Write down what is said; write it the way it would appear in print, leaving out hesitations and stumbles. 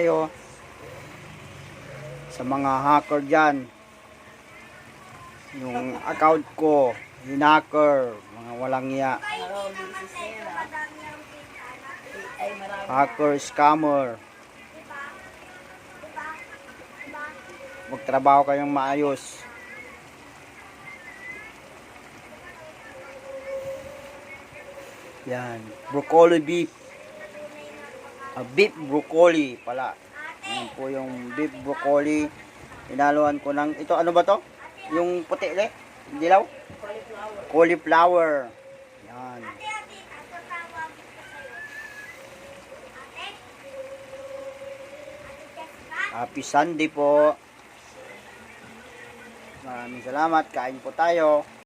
tayo sa mga hacker dyan. Yung account ko, hinacker, mga walang iya. Hacker, scammer. Magtrabaho kayong maayos. Yan, broccoli beef. Beef broccoli pala. Yan po yung beef broccoli. Inaluan ko ng, ito ano ba to? Yung puti ulit? Dilaw? Cauliflower. Yan. Happy Sunday po. Maraming salamat. Kain po tayo.